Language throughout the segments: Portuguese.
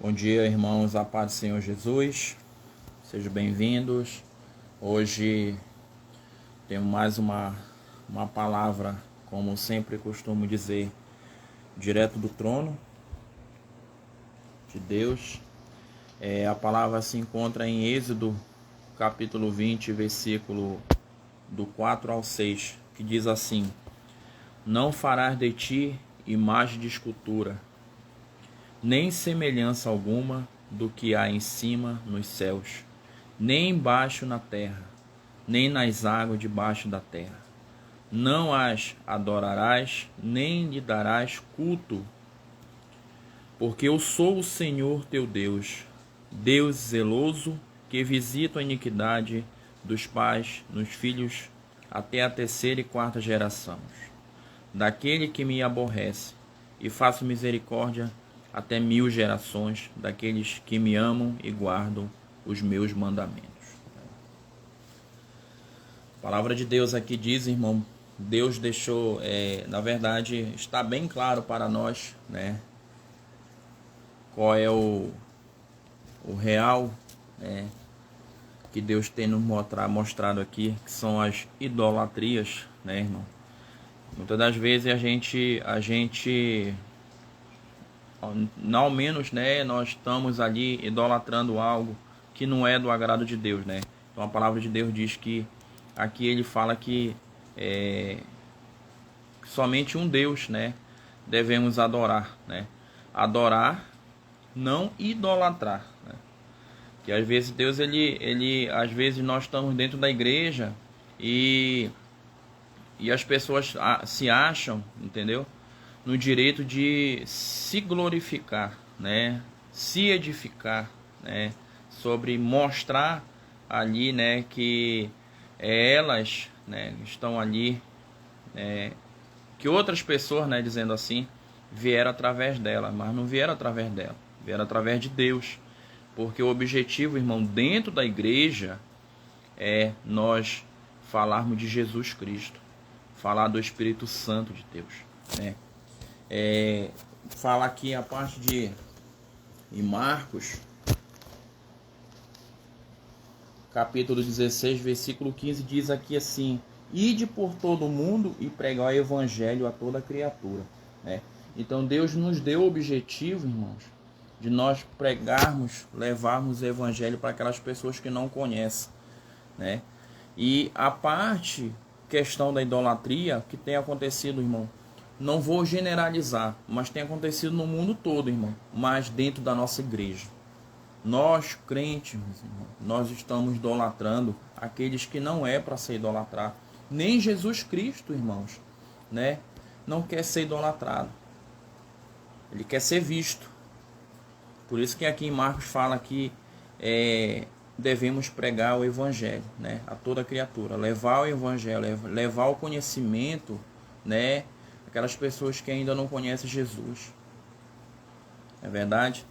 Bom dia, irmãos, a paz do Senhor Jesus, sejam bem-vindos. Hoje temos mais uma palavra, como sempre costumo dizer, direto do trono de Deus. A palavra se encontra em Êxodo, capítulo 20, versículo do 4 ao 6, que diz assim: Não farás de ti imagem de escultura, nem semelhança alguma do que há em cima nos céus, nem embaixo na terra, nem nas águas debaixo da terra. Não as adorarás, nem lhe darás culto, porque eu sou o Senhor teu Deus, Deus zeloso, que visita a iniquidade dos pais nos filhos até a terceira e quarta geração, daquele que me aborrece, e faço misericórdia até 1000 gerações daqueles que me amam e guardam os meus mandamentos. A palavra de Deus aqui diz, irmão, Deus deixou, na verdade, está bem claro para nós, né, qual é o real, que Deus tem nos mostrado aqui, que são as idolatrias, né, irmão? Muitas das vezes a gente ao menos, né, nós estamos ali idolatrando algo que não é do agrado de Deus, né? Então a palavra de Deus diz que aqui ele fala que somente um Deus, né, devemos adorar, né? Adorar, não idolatrar, né? Que às vezes Deus às vezes nós estamos dentro da igreja e as pessoas se acham, entendeu, no direito de se glorificar, né, se edificar, né, sobre mostrar ali, né, que elas, né, estão ali, que outras pessoas, né, dizendo assim, vieram através dela, mas não vieram através dela, vieram através de Deus, porque o objetivo, irmão, dentro da igreja é nós falarmos de Jesus Cristo, falar do Espírito Santo de Deus, né? Fala aqui a parte de em Marcos, capítulo 16, versículo 15, diz aqui assim: Ide por todo o mundo e pregai o evangelho a toda criatura, né? Então Deus nos deu o objetivo, irmãos, de nós pregarmos, levarmos o evangelho para aquelas pessoas que não conhecem, né? E a questão da idolatria que tem acontecido, irmão, não vou generalizar, mas tem acontecido no mundo todo, irmão, mas dentro da nossa igreja. Nós, crentes, irmão, nós estamos idolatrando aqueles que não é para ser idolatrar. Nem Jesus Cristo, irmãos, né, não quer ser idolatrado. Ele quer ser visto. Por isso que aqui em Marcos fala que devemos pregar o evangelho, né, a toda criatura, levar o evangelho, levar o conhecimento, né, aquelas pessoas que ainda não conhecem Jesus. É verdade?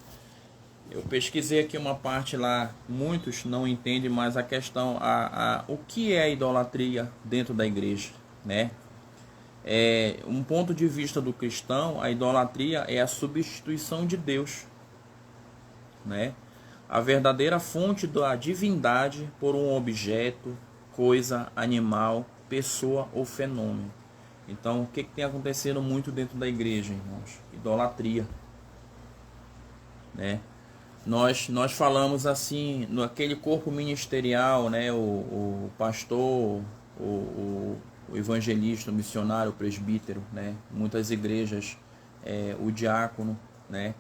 Eu pesquisei aqui uma parte lá, muitos não entendem mais a questão, o que é idolatria dentro da igreja, né? Um ponto de vista do cristão, a idolatria é a substituição de Deus, né? A verdadeira fonte da divindade por um objeto, coisa, animal, pessoa ou fenômeno. Então, o que tem acontecido muito dentro da igreja, irmãos? Idolatria, né? Nós falamos assim, naquele corpo ministerial, né? O pastor, o evangelista, o missionário, o presbítero, né? Muitas igrejas, o diácono, né?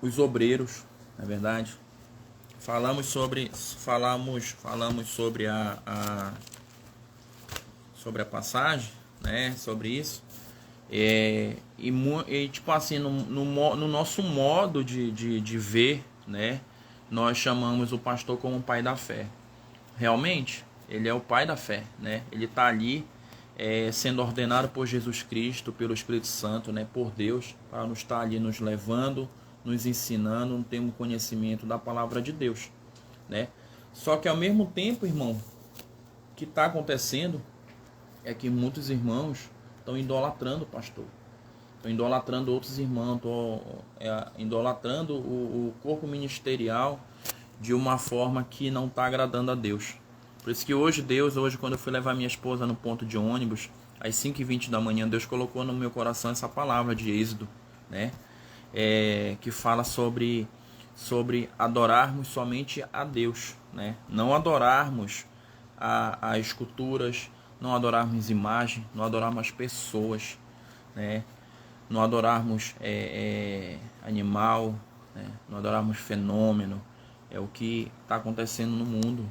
Os obreiros, na verdade. Falamos sobre sobre a passagem, né, sobre isso, e tipo assim, no nosso modo de ver, né, nós chamamos o pastor como o pai da fé. Realmente, ele é o pai da fé, né, ele está ali sendo ordenado por Jesus Cristo, pelo Espírito Santo, né, por Deus, para nos estar ali nos levando, nos ensinando, temos conhecimento da palavra de Deus, né. Só que ao mesmo tempo, irmão, o que está acontecendo é que muitos irmãos estão idolatrando o pastor, Estou idolatrando outros irmãos, estou idolatrando o corpo ministerial de uma forma que não está agradando a Deus. Por isso que hoje quando eu fui levar minha esposa no ponto de ônibus, às 5h20 da manhã, Deus colocou no meu coração essa palavra de Êxodo, né? Que fala sobre adorarmos somente a Deus, né? Não adorarmos a esculturas, não adorarmos imagem, não adorarmos pessoas, né? Não adorarmos animal, né? Não adorarmos fenômeno. É o que está acontecendo no mundo.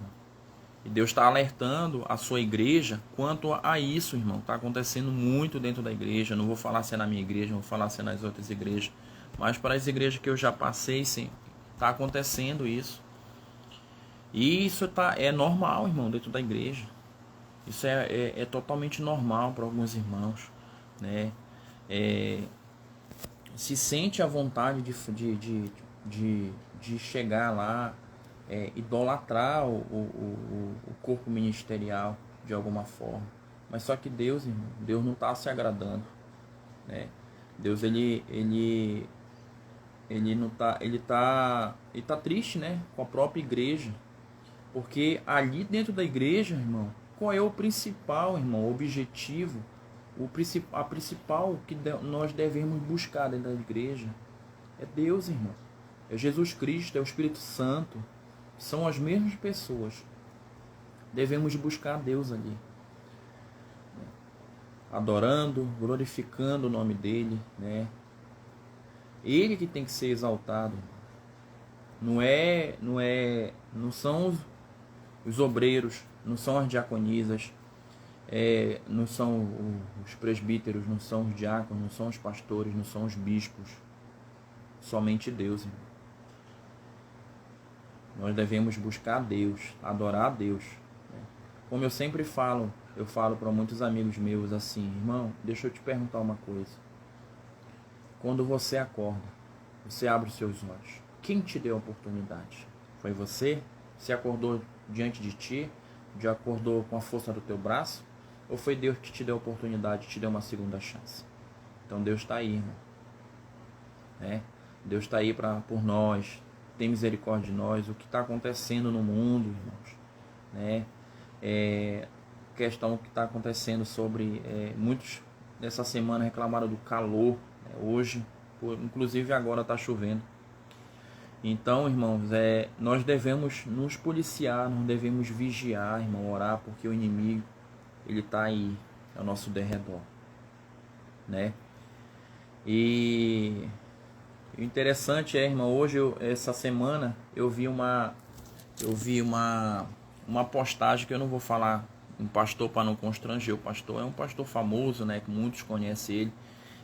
E Deus está alertando a sua igreja quanto a isso, irmão. Está acontecendo muito dentro da igreja. Não vou falar se é na minha igreja, não vou falar se é nas outras igrejas. Mas para as igrejas que eu já passei, sim, está acontecendo isso. E isso é normal, irmão, dentro da igreja. Isso é totalmente normal para alguns irmãos, né? Se sente a vontade de chegar lá, idolatrar o corpo ministerial de alguma forma. Mas só que Deus, irmão, Deus não está se agradando, né? Deus ele não tá, ele tá triste, né, com a própria igreja, porque ali dentro da igreja, irmão, qual é o principal, irmão, objetivo, a principal que nós devemos buscar dentro da igreja é Deus, irmão. É Jesus Cristo, é o Espírito Santo, são as mesmas pessoas. Devemos buscar Deus ali, adorando, glorificando o nome dele, né? Ele que tem que ser exaltado. Não são os obreiros, não são as diaconisas, não são os presbíteros, não são os diáconos, não são os pastores, não são os bispos. Somente Deus, irmão. Nós devemos buscar a Deus, adorar a Deus. Como eu sempre falo, eu falo para muitos amigos meus assim: irmão, deixa eu te perguntar uma coisa. Quando você acorda, você abre os seus olhos, quem te deu a oportunidade? Foi você? Você acordou diante de ti? Já acordou com a força do teu braço? Ou foi Deus que te deu a oportunidade, te deu uma segunda chance? Então Deus está aí, irmão. Deus está aí por nós, tem misericórdia de nós. O que está acontecendo no mundo, irmãos, questão que está acontecendo sobre muitos nessa semana reclamaram do calor, hoje, inclusive agora está chovendo. Então, irmãos, nós devemos nos policiar, nós devemos vigiar, irmão, orar, porque o inimigo ele está aí ao nosso derredor, né? E o interessante irmão, hoje essa semana eu vi uma postagem que eu não vou falar um pastor para não constranger. O pastor é um pastor famoso, né, que muitos conhecem ele,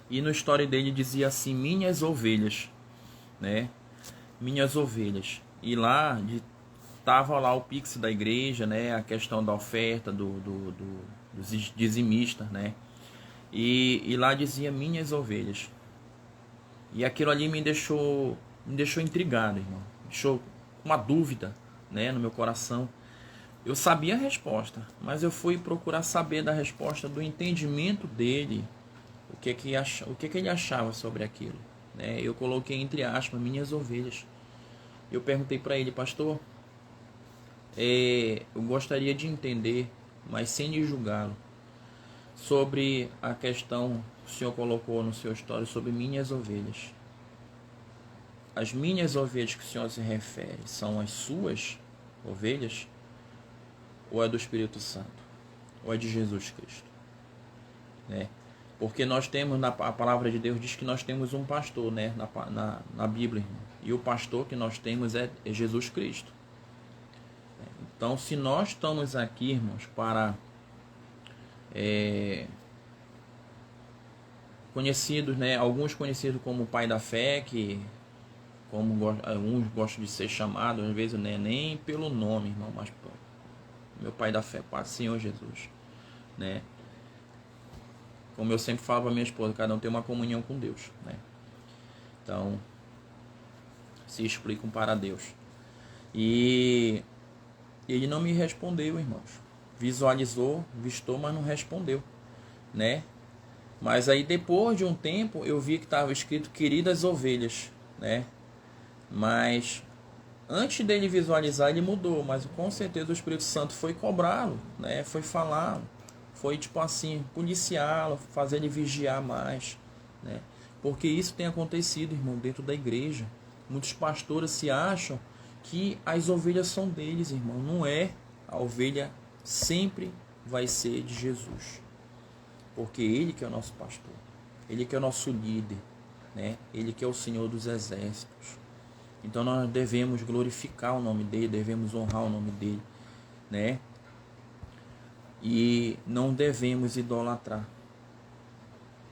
e no story dele dizia assim: minhas ovelhas, né, minhas ovelhas. E lá tava lá o pix da igreja, né, a questão da oferta dos dizimistas, né, e lá dizia minhas ovelhas. E aquilo ali me deixou intrigado, irmão. Me deixou com uma dúvida, né, no meu coração. Eu sabia a resposta, mas eu fui procurar saber da resposta, do entendimento dele, o que ele achava sobre aquilo, né? Eu coloquei entre aspas, minhas ovelhas. Eu perguntei para ele: pastor, eu gostaria de entender, mas sem lhe julgá-lo, sobre a questão que o senhor colocou no seu story sobre minhas ovelhas. As minhas ovelhas que o senhor se refere são as suas ovelhas? Ou é do Espírito Santo? Ou é de Jesus Cristo? Né? Porque nós temos, a palavra de Deus diz que nós temos um pastor, né? na Bíblia, irmão. E o pastor que nós temos é Jesus Cristo. Então, se nós estamos aqui, irmãos, para conhecidos, né? Alguns conhecidos como o pai da fé, que alguns gostam de ser chamados, às vezes, né? Nem pelo nome, irmão, mas meu pai da fé, Pai Senhor Jesus, né? Como eu sempre falo para minha esposa, cada um tem uma comunhão com Deus, né? Então, se explicam para Deus. E ele não me respondeu, irmãos. Visualizou, vistou, mas não respondeu, né? Mas aí depois de um tempo eu vi que estava escrito queridas ovelhas, né? Mas antes dele visualizar, ele mudou, mas com certeza o Espírito Santo foi cobrá-lo, né? Foi falar, foi tipo assim, policiá-lo, fazer ele vigiar mais, né? Porque isso tem acontecido, irmão, dentro da igreja. Muitos pastores se acham que as ovelhas são deles, irmão. Não é. A ovelha sempre vai ser de Jesus. Porque Ele que é o nosso pastor. Ele que é o nosso líder, né? Ele que é o Senhor dos exércitos. Então nós devemos glorificar o nome dele, devemos honrar o nome dele, né? E não devemos idolatrar.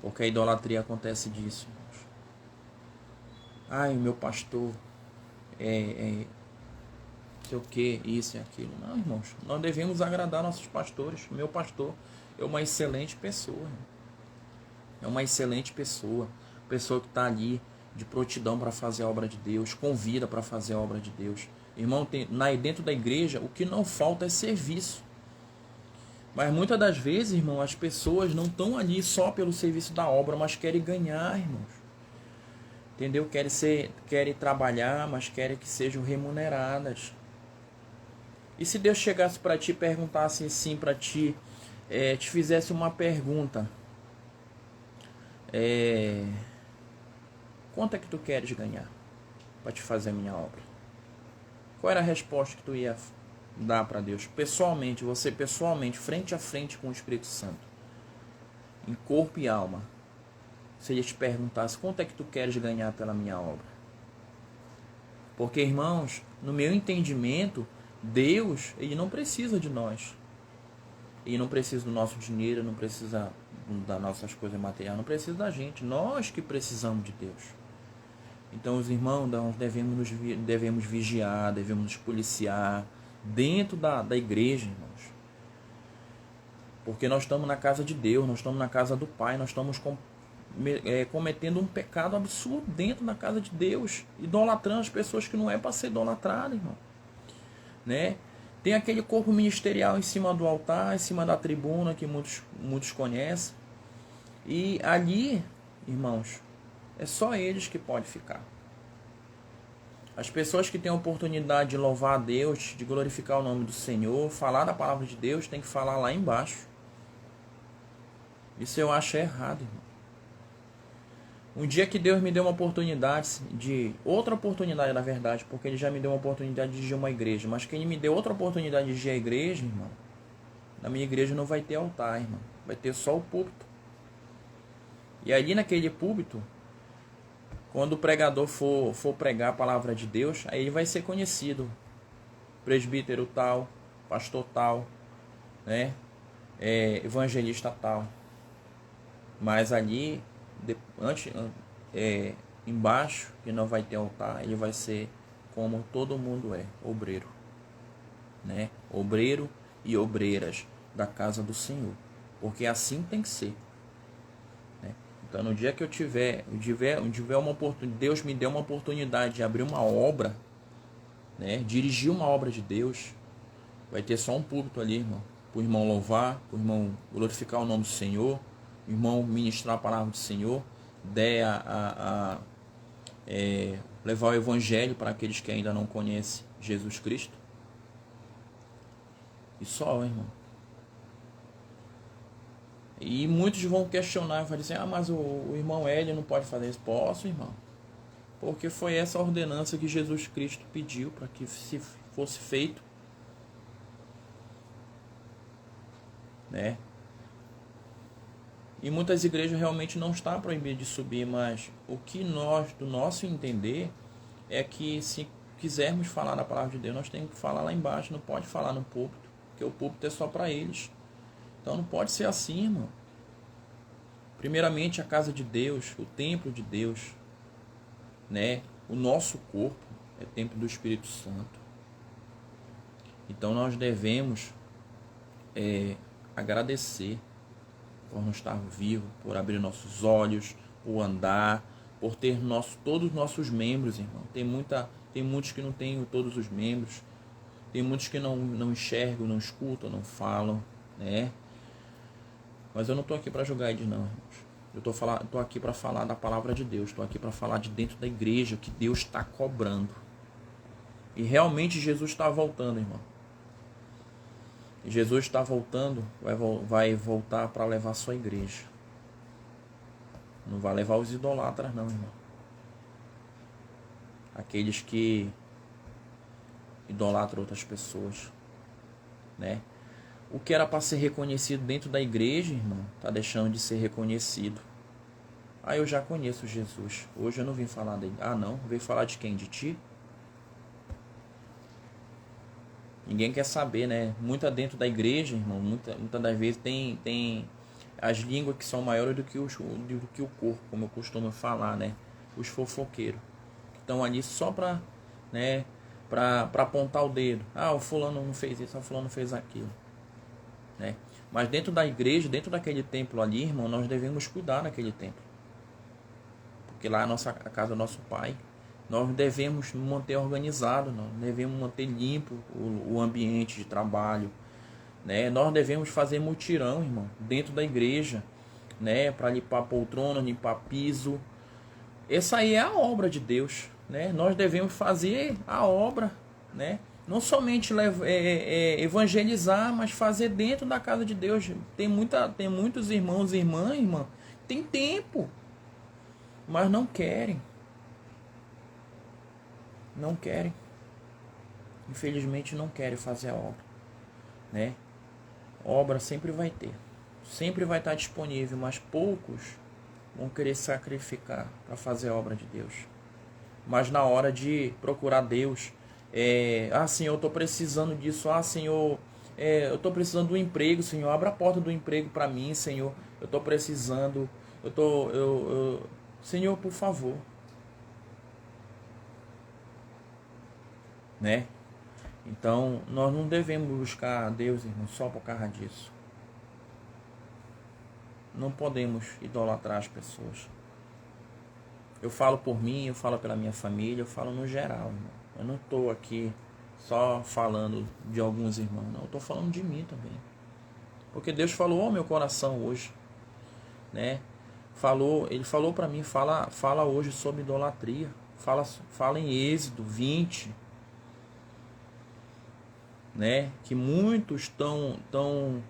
Porque a idolatria acontece disso, irmãos. Ai, meu pastor sei o que, isso e aquilo. Não, irmãos, nós devemos agradar nossos pastores. Meu pastor é uma excelente pessoa, irmão. É uma excelente pessoa. Pessoa que está ali de prontidão para fazer a obra de Deus, convida para fazer a obra de Deus. Irmão, dentro da igreja, o que não falta é serviço. Mas muitas das vezes, irmão, as pessoas não estão ali só pelo serviço da obra, mas querem ganhar, irmãos. Entendeu? Querem trabalhar, mas querem que sejam remuneradas. E se Deus chegasse para ti e perguntasse assim para ti, te fizesse uma pergunta, quanto é que tu queres ganhar para te fazer a minha obra? Qual era a resposta que tu ia dar para Deus? Pessoalmente, você pessoalmente, frente a frente com o Espírito Santo, em corpo e alma, se ele te perguntasse, quanto é que tu queres ganhar pela minha obra? Porque, irmãos, no meu entendimento, Deus, ele não precisa de nós. Ele não precisa do nosso dinheiro, não precisa das nossas coisas materiais, não precisa da gente. Nós que precisamos de Deus. Então, os irmãos, nós devemos vigiar, devemos nos policiar dentro da igreja, irmãos. Porque nós estamos na casa de Deus, nós estamos na casa do Pai, nós estamos cometendo um pecado absurdo dentro da casa de Deus, idolatrando as pessoas que não é para ser idolatrado, irmão. Né? Tem aquele corpo ministerial em cima do altar, em cima da tribuna, que muitos conhecem. E ali, irmãos, é só eles que podem ficar. As pessoas que têm a oportunidade de louvar a Deus, de glorificar o nome do Senhor, falar da palavra de Deus, tem que falar lá embaixo. Isso eu acho errado, irmão. Um dia que Deus me deu uma oportunidade, outra oportunidade na verdade, porque Ele já me deu uma oportunidade de dirigir uma igreja, mas que Ele me deu outra oportunidade de dirigir a igreja, irmão, na minha igreja não vai ter altar, irmão, vai ter só o púlpito. E ali naquele púlpito, quando o pregador for pregar a palavra de Deus, aí ele vai ser conhecido, presbítero tal, pastor tal, né, evangelista tal. Mas ali embaixo, que não vai ter altar, ele vai ser como todo mundo obreiro, né? Obreiro e obreiras da casa do Senhor, porque assim tem que ser, né? Então, no dia que eu tiver uma oportunidade, Deus me deu uma oportunidade de abrir uma obra, né? Dirigir uma obra de Deus, vai ter só um púlpito ali, irmão, para o irmão louvar, para o irmão glorificar o nome do Senhor, o irmão ministrar a palavra do Senhor, levar o evangelho para aqueles que ainda não conhecem Jesus Cristo. E só, irmão. E muitos vão questionar, vão dizer, mas o irmão Hélio não pode fazer isso. Posso, irmão, porque foi essa ordenança que Jesus Cristo pediu para que se fosse feito, né? E muitas igrejas realmente não está proibido de subir, mas o que nós, do nosso entender, é que se quisermos falar da palavra de Deus, nós temos que falar lá embaixo, não pode falar no púlpito, porque o púlpito é só para eles. Então não pode ser assim, irmão. Primeiramente a casa de Deus, o templo de Deus, né? O nosso corpo é templo do Espírito Santo. Então nós devemos agradecer por não estar vivo, por abrir nossos olhos, por andar, por ter todos os nossos membros, irmão. Tem muitos que não têm todos os membros, tem muitos que não enxergam, não escutam, não falam, né? Mas eu não estou aqui para julgar eles não, irmãos. Eu tô aqui para falar da palavra de Deus. Estou aqui para falar de dentro da igreja, que Deus está cobrando. E realmente Jesus está voltando, irmão. E Jesus está voltando, vai voltar para levar a sua igreja. Não vai levar os idolatras, não, irmão. Aqueles que idolatram outras pessoas, né? O que era para ser reconhecido dentro da igreja, irmão, está deixando de ser reconhecido. Ah, eu já conheço Jesus. Hoje eu não vim falar dele. Ah, não? Veio falar de quem? De ti? Ninguém quer saber, né? Muita dentro da igreja, irmão, muita das vezes tem as línguas que são maiores do que o corpo, como eu costumo falar, né? Os fofoqueiros. Que estão ali só para, né, para apontar o dedo. Ah, o fulano não fez isso, o fulano fez aquilo. Né? Mas dentro da igreja, dentro daquele templo ali, irmão, nós devemos cuidar daquele templo. Porque lá é a casa do nosso Pai. Nós devemos manter organizado, nós devemos manter limpo o ambiente de trabalho, né? Nós devemos fazer mutirão, irmão, dentro da igreja, né? Para limpar poltrona, limpar piso. Essa aí é a obra de Deus, né? Nós devemos fazer a obra, né? Não somente evangelizar, mas fazer dentro da casa de Deus. Tem muitos irmãos e irmã, tem tempo, mas não querem. Não querem. Infelizmente não querem fazer a obra, né? Obra sempre vai ter. Sempre vai estar disponível, mas poucos vão querer sacrificar para fazer a obra de Deus. Mas na hora de procurar Deus, Senhor, eu estou precisando disso. Senhor, eu estou precisando do emprego, Senhor. Abra a porta do emprego para mim, Senhor. Eu estou precisando. Senhor, por favor. Né? Então, nós não devemos buscar a Deus, irmão, só por causa disso. Não podemos idolatrar as pessoas. Eu falo por mim, eu falo pela minha família, eu falo no geral, irmão. Eu não estou aqui só falando de alguns irmãos, não. Eu estou falando de mim também. Porque Deus falou ao meu coração hoje, né? Ele falou para mim, fala hoje sobre idolatria. Fala em Êxodo 20, né? Que muitos estão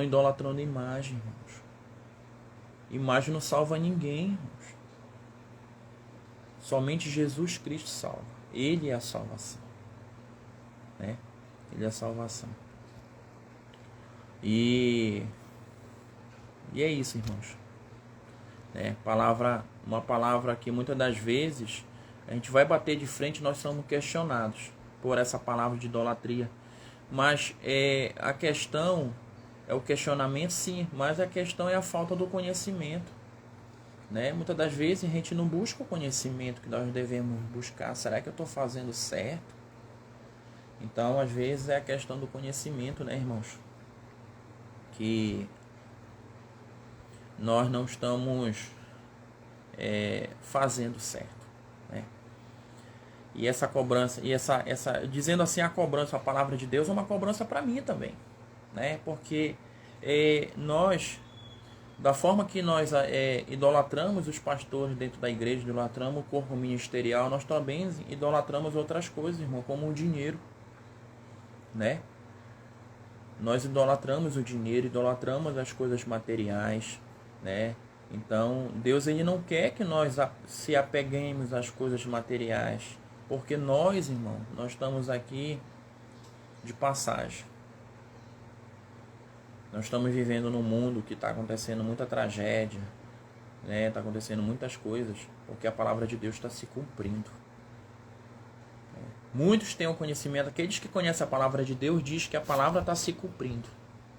idolatrando imagem, irmãos. Imagem não salva ninguém, irmãos. Somente Jesus Cristo salva. Ele é a salvação, né? Ele é a salvação. E é isso, irmãos. Uma palavra que muitas das vezes a gente vai bater de frente, nós somos questionados por essa palavra de idolatria. Mas a questão é o questionamento, sim, mas a questão é a falta do conhecimento, né? Muitas das vezes a gente não busca o conhecimento que nós devemos buscar. Será que eu estou fazendo certo? Então, às vezes é a questão do conhecimento, né, irmãos? Que nós não estamos fazendo certo, né? E essa cobrança, dizendo assim, a cobrança, a palavra de Deus é uma cobrança para mim também, né? Porque nós, da forma que nós idolatramos os pastores dentro da igreja, idolatramos o corpo ministerial, nós também idolatramos outras coisas, irmão, como o dinheiro, né? Nós idolatramos o dinheiro, idolatramos as coisas materiais, né? Então, Deus, ele não quer que nós se apeguemos às coisas materiais, porque nós, irmão, nós estamos aqui de passagem. Nós estamos vivendo num mundo que está acontecendo muita tragédia, né? Está acontecendo muitas coisas, porque a palavra de Deus está se cumprindo. Muitos têm o conhecimento, aqueles que conhecem a palavra de Deus diz que a palavra está se cumprindo,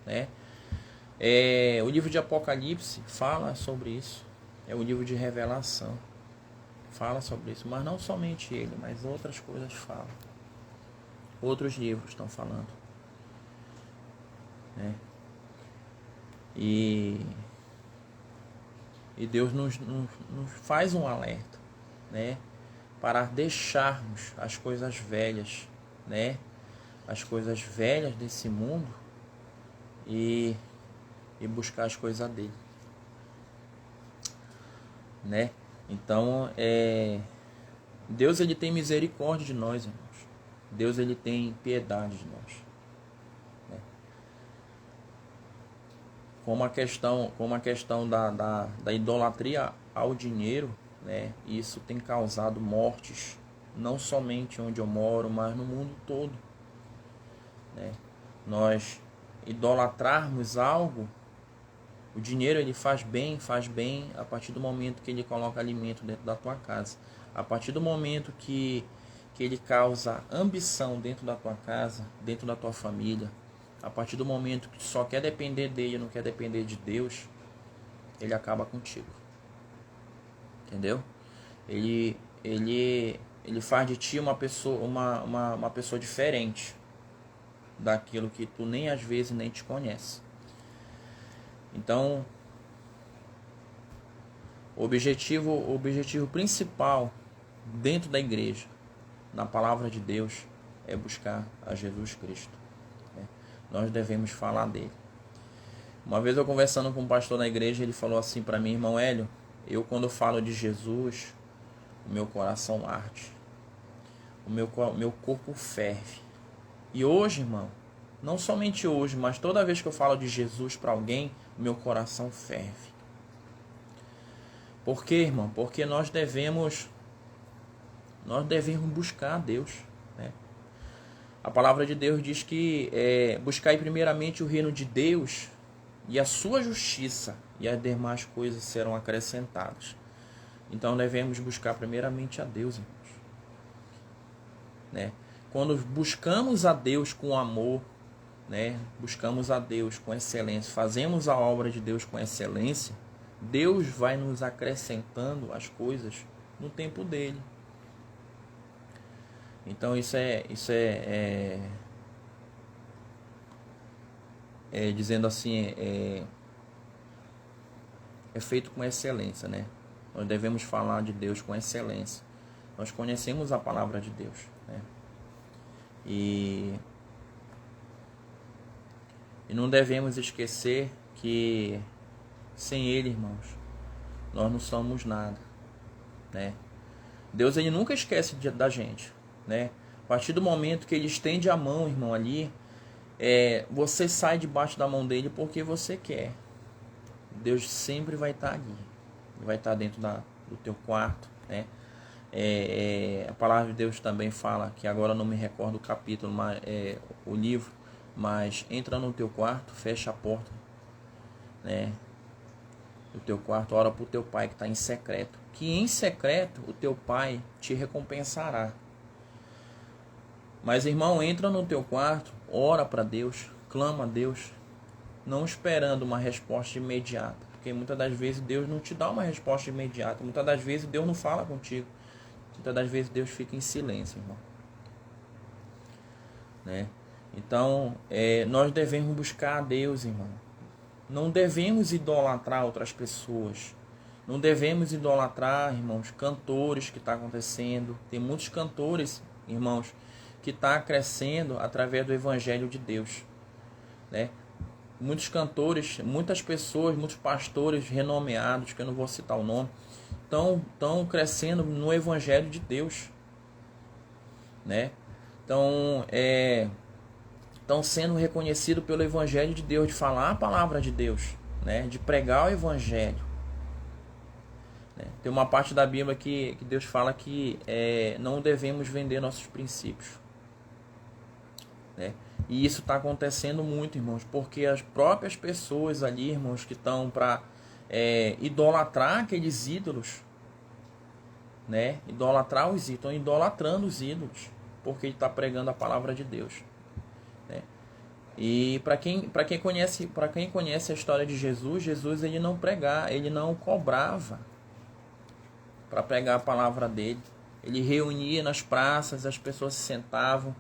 né? O livro de Apocalipse fala sobre isso. É o livro de Revelação. Fala sobre isso. Mas não somente ele, mas outras coisas falam. Outros livros estão falando, né? E Deus nos faz um alerta, né? Para deixarmos as coisas velhas, né? As coisas velhas desse mundo e e buscar as coisas dele, né? Então, Deus, ele tem misericórdia de nós, irmãos. Deus, ele tem piedade de nós, né? Como a questão da idolatria ao dinheiro, né? Isso tem causado mortes, não somente onde eu moro, mas no mundo todo, né? Nós idolatrarmos algo, o dinheiro, ele faz bem a partir do momento que ele coloca alimento dentro da tua casa. A partir do momento que ele causa ambição dentro da tua casa, dentro da tua família, a partir do momento que tu só quer depender dele, não quer depender de Deus, ele acaba contigo. Entendeu? Ele faz de ti uma pessoa diferente daquilo que tu nem às vezes nem te conhece. Então, o objetivo principal dentro da igreja, na palavra de Deus, é buscar a Jesus Cristo, né? Nós devemos falar dele. Uma vez eu conversando com um pastor na igreja, ele falou assim para mim: irmão Hélio, eu quando falo de Jesus, o meu coração arde, o meu corpo ferve. E hoje, irmão, não somente hoje, mas toda vez que eu falo de Jesus para alguém, o meu coração ferve. Por quê, irmão? Porque nós devemos buscar a Deus, né? A palavra de Deus diz que buscai primeiramente o reino de Deus e a sua justiça, e as demais coisas serão acrescentadas. Então devemos buscar primeiramente a Deus, irmãos, né? Quando buscamos a Deus com amor, né? Buscamos a Deus com excelência, fazemos a obra de Deus com excelência, Deus vai nos acrescentando as coisas no tempo dele. Então isso dizendo assim, é feito com excelência, né? Nós devemos falar de Deus com excelência. Nós conhecemos a palavra de Deus, né? E não devemos esquecer que sem Ele, irmãos, nós não somos nada, né? Deus, ele nunca esquece da gente, né? A partir do momento que ele estende a mão, irmão, ali, você sai debaixo da mão dele porque você quer. Deus sempre vai estar ali, vai estar dentro do teu quarto, né? A palavra de Deus também fala, que agora eu não me recordo o capítulo, mas o livro, mas entra no teu quarto, fecha a porta, né, do teu quarto, ora para o teu pai que está em secreto, que em secreto o teu pai te recompensará. Mas, irmão, entra no teu quarto, ora para Deus, clama a Deus, não esperando uma resposta imediata, porque muitas das vezes Deus não te dá uma resposta imediata, muitas das vezes Deus não fala contigo, muitas das vezes Deus fica em silêncio, irmão, né? Então, nós devemos buscar a Deus, irmão. Não devemos idolatrar outras pessoas. Não devemos idolatrar, irmãos, cantores que está acontecendo. Tem muitos cantores, irmãos, que está crescendo através do Evangelho de Deus, né? Muitos cantores, muitas pessoas, muitos pastores renomeados, que eu não vou citar o nome, estão crescendo no Evangelho de Deus, né? Então, estão sendo reconhecidos pelo Evangelho de Deus, de falar a palavra de Deus, né? De pregar o Evangelho, né? Tem uma parte da Bíblia que Deus fala que não devemos vender nossos princípios, né? E isso está acontecendo muito, irmãos, porque as próprias pessoas ali, irmãos, que estão para idolatrar aqueles ídolos, né? Idolatrar os ídolos, estão idolatrando os ídolos, porque ele está pregando a palavra de Deus, né? E para quem conhece a história de Jesus, ele não cobrava para pregar a palavra dele. Ele reunia nas praças, as pessoas se sentavam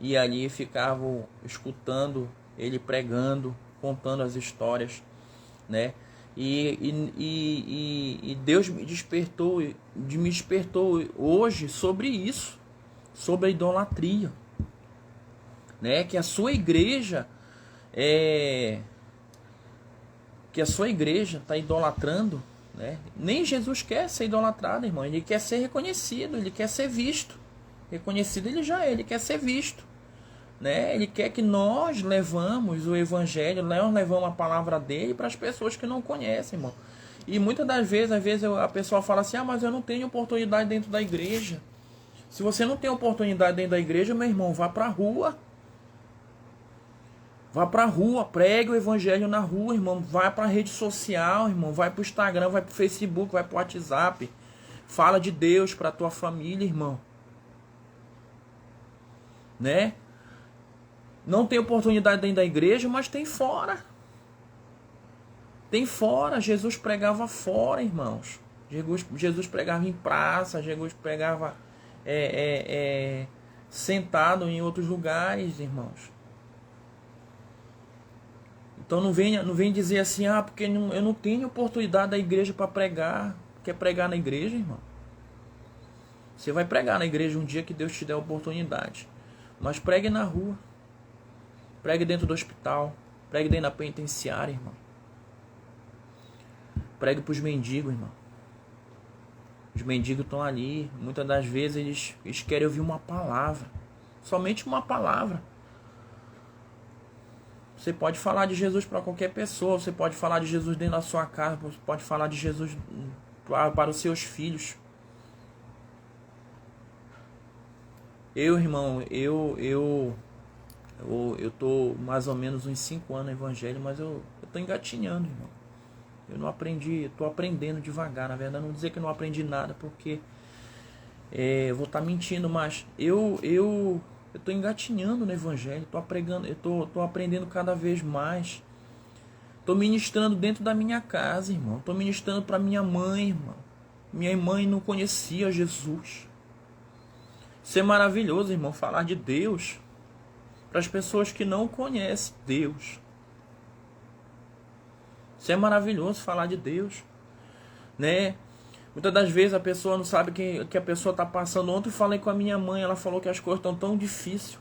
e ali ficavam escutando ele pregando, contando as histórias, né? E Deus me despertou hoje sobre isso, sobre a idolatria, né? Que a sua igreja que a sua igreja está idolatrando, né? Nem Jesus quer ser idolatrado, irmão. Ele quer ser reconhecido, ele quer ser visto. Reconhecido ele já é, ele quer ser visto, né? Ele quer que nós levamos o evangelho, nós levamos a palavra dele para as pessoas que não conhecem, irmão. E muitas das vezes, a pessoa fala assim: ah, mas eu não tenho oportunidade dentro da igreja. Se você não tem oportunidade dentro da igreja, meu irmão, vá para a rua. Vá para a rua, pregue o evangelho na rua, irmão. Vai para a rede social, irmão. Vai para o Instagram, vai para o Facebook, vai para o WhatsApp. Fala de Deus para a tua família, irmão. Né? Não tem oportunidade dentro da igreja, mas tem fora. Tem fora. Jesus pregava fora, irmãos. Jesus pregava em praça. Jesus pregava sentado em outros lugares, irmãos. Então não vem dizer assim: ah, porque eu não tenho oportunidade da igreja para pregar. Quer pregar na igreja, irmão? Você vai pregar na igreja um dia que Deus te der a oportunidade. Mas pregue na rua. Pregue dentro do hospital. Pregue dentro da penitenciária, irmão. Pregue para os mendigos, irmão. Os mendigos estão ali. Muitas das vezes eles querem ouvir uma palavra. Somente uma palavra. Você pode falar de Jesus para qualquer pessoa. Você pode falar de Jesus dentro da sua casa. Você pode falar de Jesus para os seus filhos. Irmão, eu tô mais ou menos uns 5 anos no evangelho, mas eu tô engatinhando, irmão. Eu não aprendi, tô aprendendo devagar. Na verdade, não dizer que eu não aprendi nada, porque eu vou estar mentindo, mas eu tô engatinhando no evangelho, tô aprendendo cada vez mais. Tô ministrando dentro da minha casa, irmão. Tô ministrando para minha mãe, irmão. Minha mãe não conhecia Jesus. Isso é maravilhoso, irmão, falar de Deus para as pessoas que não conhecem Deus. Isso é maravilhoso, falar de Deus, né? Muitas das vezes a pessoa não sabe que a pessoa está passando. Ontem eu falei com a minha mãe, ela falou que as coisas estão tão difíceis.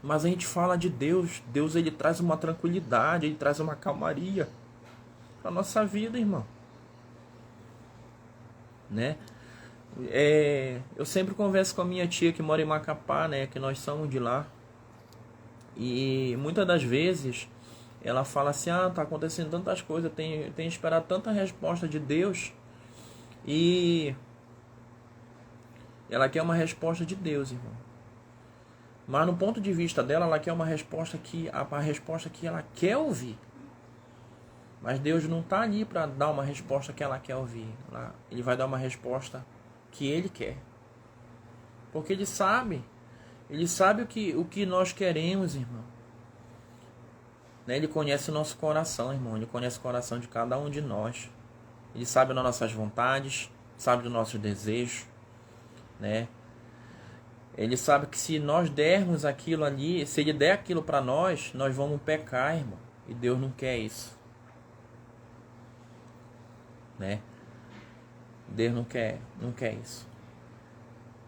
Mas a gente fala de Deus. Deus, ele traz uma tranquilidade, ele traz uma calmaria para a nossa vida, irmão. Né? Eu sempre converso com a minha tia que mora em Macapá, né? Que nós somos de lá. E muitas das vezes ela fala assim: ah, tá acontecendo tantas coisas, eu tenho esperado tanta resposta de Deus. E ela quer uma resposta de Deus, irmão. Mas no ponto de vista dela, ela quer uma resposta a resposta que ela quer ouvir. Mas Deus não está ali para dar uma resposta que ela quer ouvir. Ele vai dar uma resposta que ele quer. Porque ele sabe o que nós queremos, irmão. Né? Ele conhece o nosso coração, irmão. Ele conhece o coração de cada um de nós. Ele sabe das nossas vontades, sabe dos nossos desejos, né? Ele sabe que se nós dermos aquilo ali, se ele der aquilo para nós, nós vamos pecar, irmão. E Deus não quer isso, né? Deus não quer isso.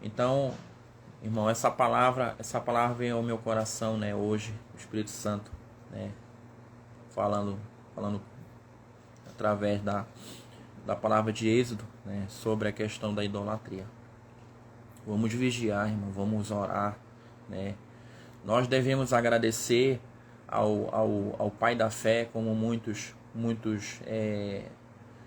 Então, irmão, essa palavra vem ao meu coração, né? Hoje, o Espírito Santo, né? Falando através da palavra de Êxodo, né, sobre a questão da idolatria. Vamos vigiar, irmão, vamos orar, né? Nós devemos agradecer ao Pai da fé, como muitos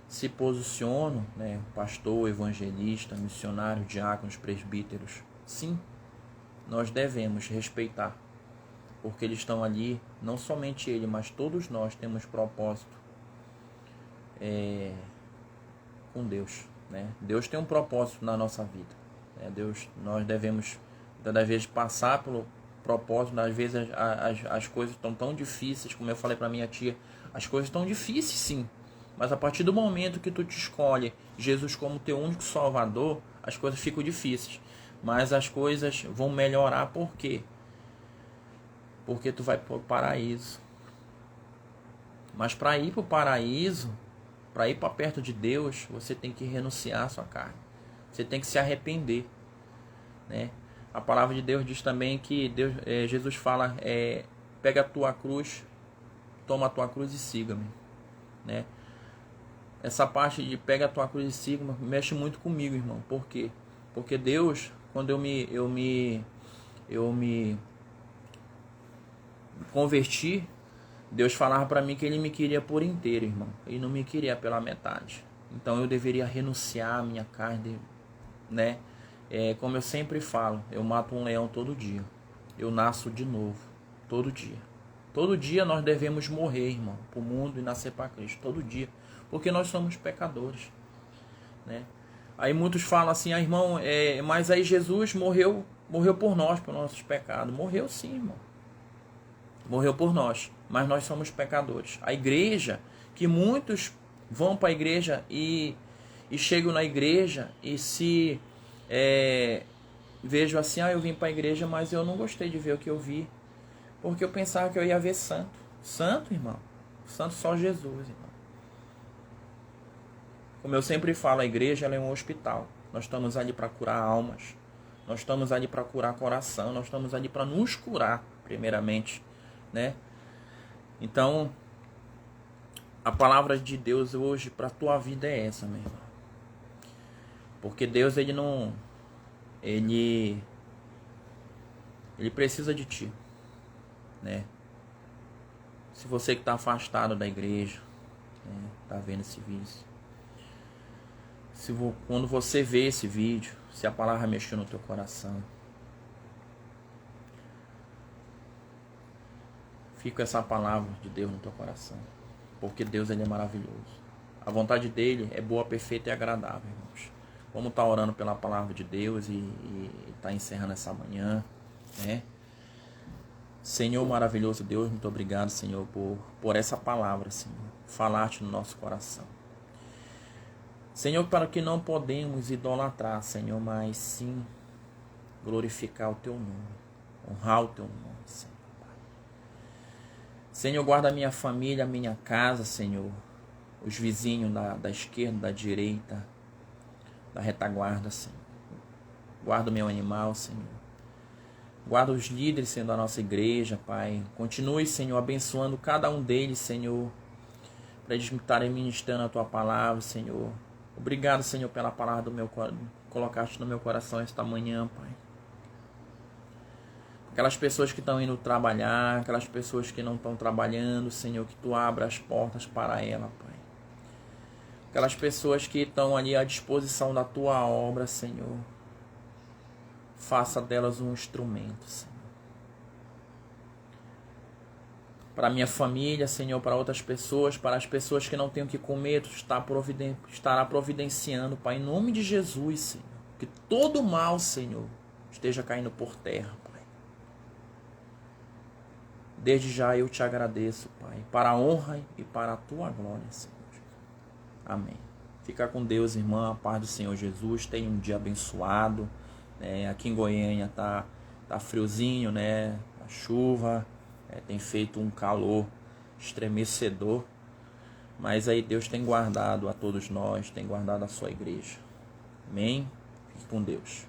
se posicionam, né? Pastor, evangelista, missionário, diáconos, presbíteros. Sim, nós devemos respeitar, porque eles estão ali, não somente ele, mas todos nós temos propósito com Deus, né? Deus tem um propósito na nossa vida, né? Nós devemos, às vezes, passar pelo propósito. Às vezes as coisas estão tão difíceis, como eu falei para minha tia, as coisas estão difíceis, sim, mas a partir do momento que tu te escolhe Jesus como teu único Salvador, as coisas ficam difíceis, mas as coisas vão melhorar. Por quê? Porque tu vai para o paraíso. Mas para ir para o paraíso, para ir para perto de Deus, você tem que renunciar à sua carne. Você tem que se arrepender, né? A palavra de Deus diz também que Jesus fala: pega a tua cruz, toma a tua cruz e siga-me. né? Essa parte de pega a tua cruz e siga mexe muito comigo, irmão. Por quê? Porque Deus, quando eu me converti, Deus falava para mim que Ele me queria por inteiro, irmão. Ele não me queria pela metade. Então eu deveria renunciar à minha carne, né? Como eu sempre falo, eu mato um leão todo dia. Eu nasço de novo, todo dia. Todo dia nós devemos morrer, irmão, para o mundo e nascer para Cristo. Todo dia. Porque nós somos pecadores, né? Aí muitos falam assim, irmão, mas aí Jesus morreu por nós, por nossos pecados. Morreu sim, irmão. Morreu por nós, mas nós somos pecadores. A igreja, que muitos vão para a igreja e chegam na igreja e se vejo assim, eu vim para a igreja, mas eu não gostei de ver o que eu vi, porque eu pensava que eu ia ver santo. Santo, irmão. Santo só Jesus, irmão. Como eu sempre falo, a igreja ela é um hospital. Nós estamos ali para curar almas. Nós estamos ali para curar coração. Nós estamos ali para nos curar, primeiramente, né? Então, a palavra de Deus hoje para a tua vida é essa, meu irmão. Porque Deus, Ele não... Ele precisa de ti, né? Se você que está afastado da igreja, né, tá vendo esse vídeo, quando você vê esse vídeo, se a palavra mexeu no teu coração, fica essa palavra de Deus no teu coração, porque Deus ele é maravilhoso. A vontade dele é boa, perfeita e agradável, irmãos. Vamos estar orando pela palavra de Deus e estar encerrando essa manhã, né? Senhor maravilhoso Deus, muito obrigado, Senhor, por essa palavra, Senhor, falar-te no nosso coração. Senhor, para que não podemos idolatrar, Senhor, mas sim glorificar o Teu nome, honrar o Teu nome, Senhor. Senhor, guarda a minha família, a minha casa, Senhor, os vizinhos da esquerda, da direita, da retaguarda, Senhor. Guarda o meu animal, Senhor. Guarda os líderes, Senhor, da nossa igreja, Pai. Continue, Senhor, abençoando cada um deles, Senhor, para eles estarem ministrando a Tua palavra, Senhor. Obrigado, Senhor, pela palavra colocaste no meu coração esta manhã, Pai. Aquelas pessoas que estão indo trabalhar, aquelas pessoas que não estão trabalhando, Senhor, que Tu abra as portas para ela, Pai. Aquelas pessoas que estão ali à disposição da Tua obra, Senhor, faça delas um instrumento, Senhor. Para a minha família, Senhor, para outras pessoas, para as pessoas que não têm o que comer, Tu estará providenciando, Pai, em nome de Jesus, Senhor. Que todo mal, Senhor, esteja caindo por terra, Pai. Desde já eu te agradeço, Pai, para a honra e para a Tua glória, Senhor. Amém. Fica com Deus, irmã, a paz do Senhor Jesus. Tenha um dia abençoado. Aqui em Goiânia tá friozinho, né? A chuva, tem feito um calor estremecedor. Mas aí Deus tem guardado a todos nós, tem guardado a sua igreja. Amém? Fique com Deus.